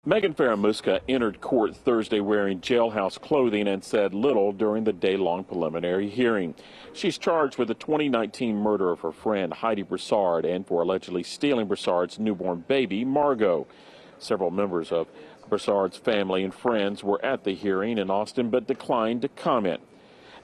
Magen Fieramusca entered court Thursday wearing jailhouse clothing and said little during the day-long preliminary hearing. She's charged with the 2019 murder of her friend Heidi Broussard and for allegedly stealing Broussard's newborn baby, Margot. Several members of Broussard's family and friends were at the hearing in Austin but declined to comment.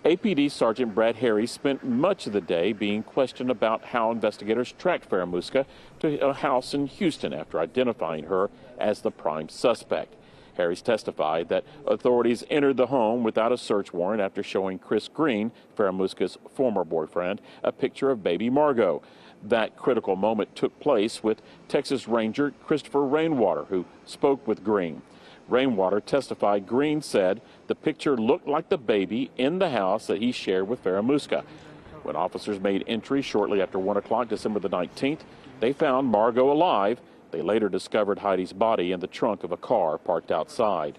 APD Sergeant Brad Harris spent much of the day being questioned about how investigators tracked Fieramusca to a house in Houston after identifying her as the prime suspect. Harris testified that authorities entered the home without a search warrant after showing Chris Green, Fieramusca's former boyfriend, a picture of baby Margot. That critical moment took place with Texas Ranger Christopher Rainwater, who spoke with Green. Rainwater testified Green said the picture looked like the baby in the house that he shared with Fieramusca. When officers made entry shortly after 1 o'clock December the 19th, they found Margot alive. They later discovered Heidi's body in the trunk of a car parked outside.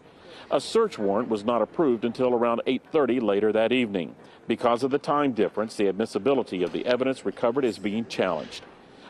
A search warrant was not approved until around 8:30 later that evening. Because of the time difference, the admissibility of the evidence recovered is being challenged.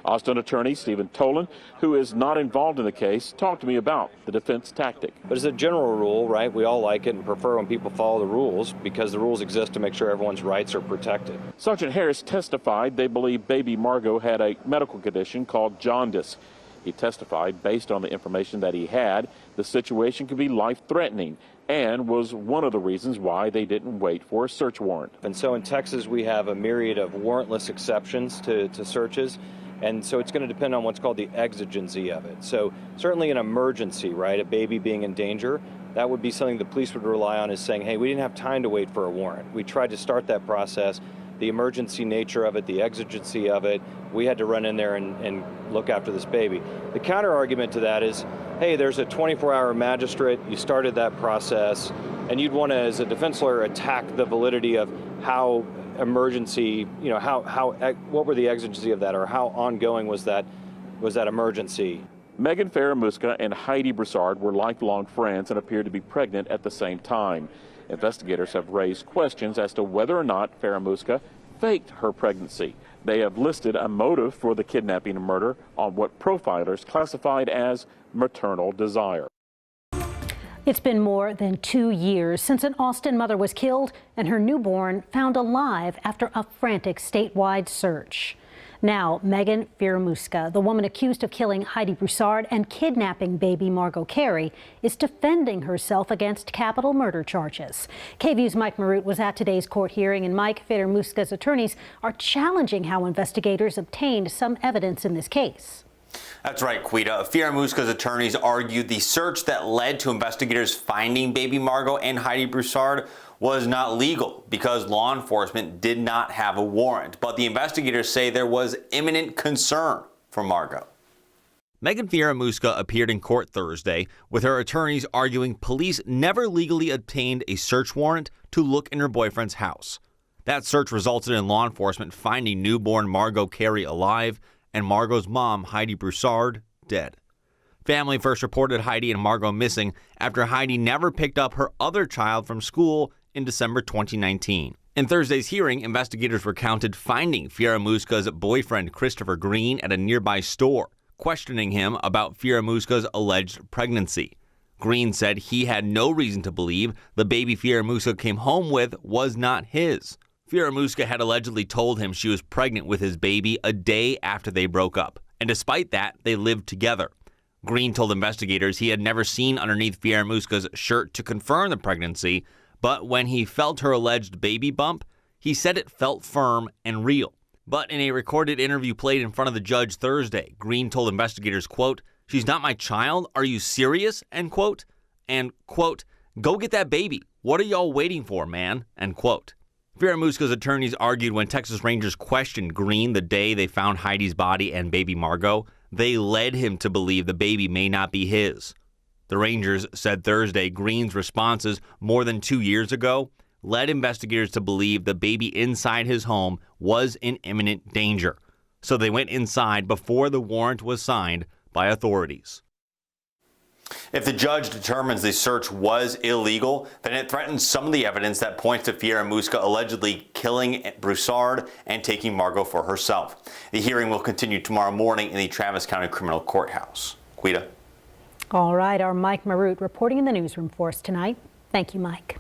Austin attorney Stephen Tolan, who is not involved in the case, talked to me about the defense tactic. But as a general rule, right, we all like it and prefer when people follow the rules because the rules exist to make sure everyone's rights are protected. Sergeant Harris testified they believe baby Margot had a medical condition called jaundice. He testified based on the information that he had, the situation could be life-threatening and was one of the reasons why they didn't wait for a search warrant. And so in Texas, we have a myriad of warrantless exceptions to searches. And so it's going to depend on what's called the exigency of it. So certainly an emergency, right, a baby being in danger, that would be something the police would rely on, is saying, hey, we didn't have time to wait for a warrant. We tried to start that process. The emergency nature of it, the exigency of it, we had to run in there and look after this baby. The counter argument to that is, hey, there's a 24-hour magistrate, you started that process, and you'd want to, as a defense lawyer, attack the validity of how emergency, you know, what were the exigency of that, or how ongoing was that emergency? Magen Fieramusca and Heidi Broussard were lifelong friends and appeared to be pregnant at the same time. Investigators have raised questions as to whether or not Fieramusca faked her pregnancy. They have listed a motive for the kidnapping and murder on what profilers classified as maternal desire. It's been more than 2 years since an Austin mother was killed and her newborn found alive after a frantic statewide search. Now, Magen Fieramusca, the woman accused of killing Heidi Broussard and kidnapping baby Margot Carey, is defending herself against capital murder charges. KVU's Mike Marut was at today's court hearing, and Mike, Fieramusca's attorneys are challenging how investigators obtained some evidence in this case. That's right, Quita. Fieramusca's attorneys argued the search that led to investigators finding baby Margot and Heidi Broussard was not legal because law enforcement did not have a warrant. But the investigators say there was imminent concern for Margot. Magen Fieramusca appeared in court Thursday with her attorneys arguing police never legally obtained a search warrant to look in her boyfriend's house. That search resulted in law enforcement finding newborn Margot Carey alive and Margot's mom, Heidi Broussard, dead. Family first reported Heidi and Margot missing after Heidi never picked up her other child from school in December 2019. In Thursday's hearing, investigators recounted finding Fieramusca's boyfriend Christopher Green at a nearby store, questioning him about Fieramusca's alleged pregnancy. Green said he had no reason to believe the baby Fieramusca came home with was not his. Fieramusca had allegedly told him she was pregnant with his baby a day after they broke up, and despite that, they lived together. Green told investigators he had never seen underneath Fieramusca's shirt to confirm the pregnancy, but when he felt her alleged baby bump, he said it felt firm and real. But in a recorded interview played in front of the judge Thursday, Green told investigators, quote, "She's not my child, are you serious?" end quote, and quote, "Go get that baby, what are y'all waiting for, man?" end quote. Fieramusca's attorneys argued when Texas Rangers questioned Green the day they found Heidi's body and baby Margot, they led him to believe the baby may not be his. The Rangers said Thursday Green's responses more than 2 years ago led investigators to believe the baby inside his home was in imminent danger. So they went inside before the warrant was signed by authorities. If the judge determines the search was illegal, then it threatens some of the evidence that points to Fieramusca allegedly killing Broussard and taking Margot for herself. The hearing will continue tomorrow morning in the Travis County Criminal Courthouse. Quita. All right, our Mike Marut reporting in the newsroom for us tonight. Thank you, Mike.